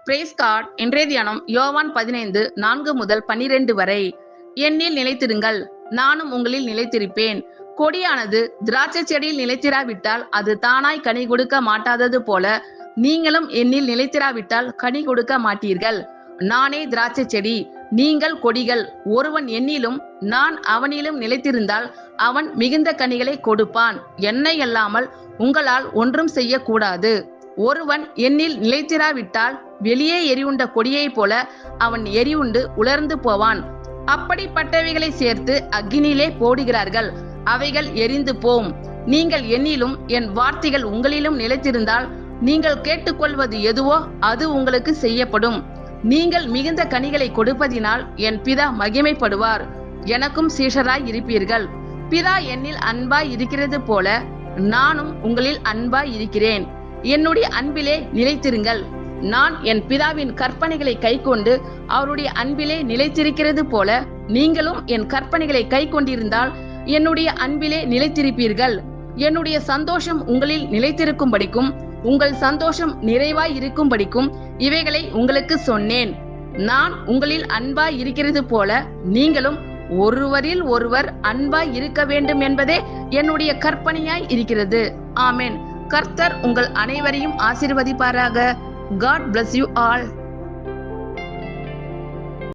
Price card. இன்றைய தியானம் யோவான் 15:4-12 வரை. என்னில் நிலைத்திருங்கள், நானும் உங்களில் நிலைத்திருப்பேன். கொடியானது திராட்சை செடியில் நிலைத்திராவிட்டால் அது தானாய் கனி கொடுக்க மாட்டாதது போல, நீங்களும் என்னில் நிலைத்திராவிட்டால் கனி கொடுக்க மாட்டீர்கள். நானே திராட்சை செடி, நீங்கள் கொடிகள். ஒருவன் என்னிலும் நான் அவனிலும் நிலைத்திருந்தால் அவன் மிகுந்த கனிகளை கொடுப்பான். என்னை அல்லாமல் உங்களால் ஒன்றும் செய்யக்கூடாது. ஒருவன் என்னில் நிலைத்திராவிட்டால் வெளியே எரியுண்ட கொடியைப் போல அவன் எரியுண்டு உலர்ந்து போவான். அப்படிப்பட்டவைகளை சேர்த்து அக்கினியிலே போடுகிறார்கள், அவைகள் எரிந்து போம். நீங்கள் என்னிலும் என் வார்த்தைகள் உங்களிலும் நிலைத்திருந்தால் நீங்கள் கேட்டுக்கொள்வது எதுவோ அது உங்களுக்கு செய்யப்படும். நீங்கள் மிகுந்த கனிகளை கொடுப்பதினால் என் பிதா மகிமைப்படுவார். எனக்கும் சீஷராய் இருப்பீர்கள். பிதா என்னில் அன்பாய் இருக்கிறது போல நானும் உங்களில் அன்பாய் இருக்கிறேன். என்னுடைய அன்பிலே நிலைத்திருங்கள். நான் என் பிதாவின் கற்பனைகளை கைக்கொண்டு அவருடைய அன்பிலே நிலைத்திருக்கிறது போல நீங்களும் என் கற்பனைகளை கைக்கொண்டிருந்தால் என்னுடைய அன்பிலே நிலைத்திருப்பீர்கள். என்னுடைய சந்தோஷம் உங்களில் நிலைத்திருக்கும்படிக்கும் உங்கள் சந்தோஷம் நிறைவாய் இருக்கும்படிக்கும் இவைகளை உங்களுக்கு சொன்னேன். நான் உங்களில் அன்பாய் இருக்கிறது போல நீங்களும் ஒருவரில் ஒருவர் அன்பாய் இருக்க வேண்டும் என்பதே என்னுடைய கற்பனையாய் இருக்கிறது. ஆமென். கர்த்தர் உங்கள் அனைவரையும் ஆசீர்வதிப்பாராக. God bless you all.